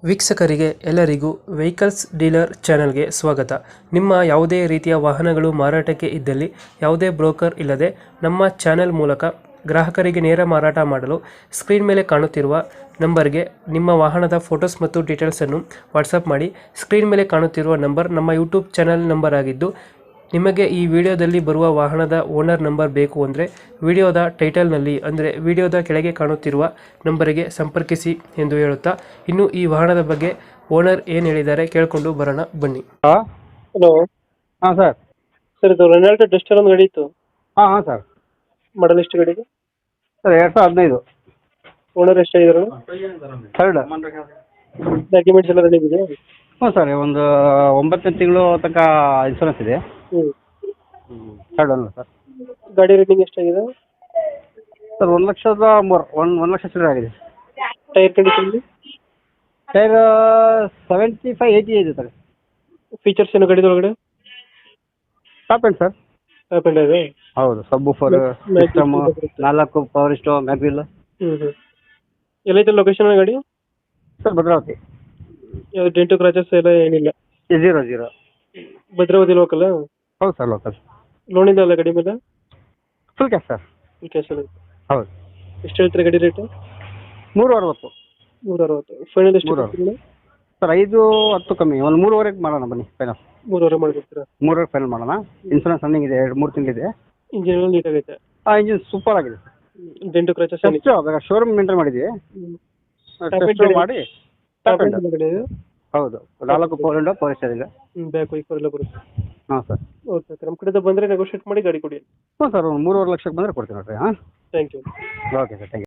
ವೀಕ್ಷಕರಿಗೆ ಎಲ್ಲರಿಗೂ vehicles dealer ಚಾನೆಲ್ಗೆ ಸ್ವಾಗತ. ನಿಮ್ಮ ಯಾವುದೇ ರೀತಿಯ ವಾಹನಗಳು ಮಾರಾಟಕ್ಕೆ ಇದ್ದಲ್ಲಿ ಯಾವುದೇ ಬ್ರೋಕರ್ ಇಲ್ಲದೆ ನಮ್ಮ ಚಾನೆಲ್ ಮೂಲಕ ಗ್ರಾಹಕರಿಗೆ ನೇರ ಮಾರಾಟ ಮಾಡಲು ಸ್ಕ್ರೀನ್ ಮೇಲೆ ಕಾಣುತ್ತಿರುವ ನಂಬರ್ಗೆ ನಿಮ್ಮ ವಾಹನದ ಫೋಟೋಸ್ ಮತ್ತು ಡೀಟೇಲ್ಸನ್ನು ವಾಟ್ಸಪ್ ಮಾಡಿ. ಸ್ಕ್ರೀನ್ ಮೇಲೆ ಕಾಣುತ್ತಿರುವ ನಂಬರ್ ನಮ್ಮ ಯೂಟ್ಯೂಬ್ ಚಾನೆಲ್ ನಂಬರ್ ಆಗಿದ್ದು, ನಿಮಗೆ ಈ ವಿಡಿಯೋದಲ್ಲಿ ಬರುವ ವಾಹನದ ಓನರ್ ನಂಬರ್ ಬೇಕು ಅಂದರೆ ವಿಡಿಯೋದ ಟೈಟಲ್ನಲ್ಲಿ ಅಂದರೆ ವಿಡಿಯೋದ ಕೆಳಗೆ ಕಾಣುತ್ತಿರುವ ನಂಬರಿಗೆ ಸಂಪರ್ಕಿಸಿ ಎಂದು ಹೇಳುತ್ತಾ, ಇನ್ನು ಈ ವಾಹನದ ಬಗ್ಗೆ ಓನರ್ ಏನು ಹೇಳಿದ್ದಾರೆ ಕೇಳಿಕೊಂಡು ಬರೋಣ ಬನ್ನಿ. ಹಲೋ. ಹಾಂ ಸರ್. ಸರ್, ಇದು ರೆನಾಲ್ಟೋ ಡಸ್ಟರ್ ಒಂದು ಗಾಡಿ ಇತ್ತು. ಹಾಂ ಸರ್. ಮಾಡಲ್ ಎಷ್ಟು ಗಾಡಿಗೆ? ಸರ್ 2015. ಓನರ್ ಎಷ್ಟಾಗಿದ್ದಾರೆ? ಥರ್ಡ್. ಡಾಕ್ಯುಮೆಂಟ್ಸ್ ಎಲ್ಲ ರೆಡಿ ಇದೆ? ಹ್ಞೂ ಸರ್, ಒಂದು 9 ತಿಂಗಳು ತನಕ ಇನ್ಶೂರೆನ್ಸ್ ಇದೆ. ಹ್ಞೂ. Third owner sir. ಗಾಡಿ ರೇಟಿಂಗ್ ಎಷ್ಟಾಗಿದೆ? ಸರ್ 1,03,000 ಚಿಲ್ಲರೆ ಆಗಿದೆ. Tyre condition? ಟೈರ್ 75-80 ಇದೆ ಸರ್. ಫೀಚರ್ಸ್ ಏನು ಗಾಡಿದ ಒಳಗಡೆ? Top end sir. Top end ಇದೆ? ಹೌದು. ಸಬ್ ಫೋರ್ ಸಿಸ್ಟಮ್, 4 ಪವರ್ ಸ್ಟೋ, ಮ್ಯಾಗ್ವಿಲ್. ಹ್ಞೂ. ಎಲ್ಲೈತೆ ಲೊಕೇಶನ್ ಗಾಡಿ? ಸರ್ ಭದ್ರಾವತಿ. ಯಾವುದು ಡೆಂಟು ಕ್ರಾಚಸ್ ಎಲ್ಲ ಏನಿಲ್ಲ? 0. ಭದ್ರಾವತಿ ಲೋಕಲ್? ಹೌದು ಸರ್, ಲೋಕಲ್. ಲೋನ್ ಇದೆ ಅಲ್ಲ ಗಾಡಿ ಮೇಲೆ? Full cash sir. ಕ್ಯಾಶ್ ಎಲ್ಲ? ಹೌದು. ಎಷ್ಟು ಹೇಳ್ತೀರಾ ಗಾಡಿ ರೇಟು? 360. 360. ಫೈನಲ್ ಎಷ್ಟು? ಸರ್ 5-10 ಕಮ್ಮಿ, ಒಂದು 3.5 ಮಾಡೋಣ ಬನ್ನಿ ಫೈನಲ್. 3.5 ಮಾಡಿಕೊಡ್ತೀರಾ? 3.5 ಫೈನಲ್ ಮಾಡೋಣ. ಇನ್ಸೂರೆನ್ಸ್ ರನ್ನಿಂಗ್ ಇದೆ, 2-3 ತಿಂಗಳಿದೆ. ಇಂಜಿನ್ ಎಲ್ಲ ನೀಟ್ ಆಗೈತೆ? ಇಂಜಿನ್ ಸೂಪರ್ ಆಗಿದೆ sir. Dent scratches showroom maintain ಮಾಡಿದ್ವಿ. ಟೆಸ್ಟ್ ಮಾಡಿ ಟಾಪ್ ಎಂಡ್. ಹೌದು. 4 power window, power steering. Back wiper ಎಲ್ಲ ಬರುತ್ತೆ? ಹಾಂ ಸರ್. ಓಕೆ ಸರ್, ನಮ್ಮ ಕಡೆಯಿಂದ ಬಂದರೆ ನೆಗೋಷಿಯೇಟ್ ಮಾಡಿ ಗಾಡಿ ಕೊಡಿ. ಹ್ಞೂ ಸರ್, ಒಂದು 3.5 ಲಕ್ಷಕ್ಕೆ ಬಂದರೆ ಕೊಡ್ತೀನಿ ನೋಡಿರಿ. ಹಾಂ, thank you. Okay sir, thank you.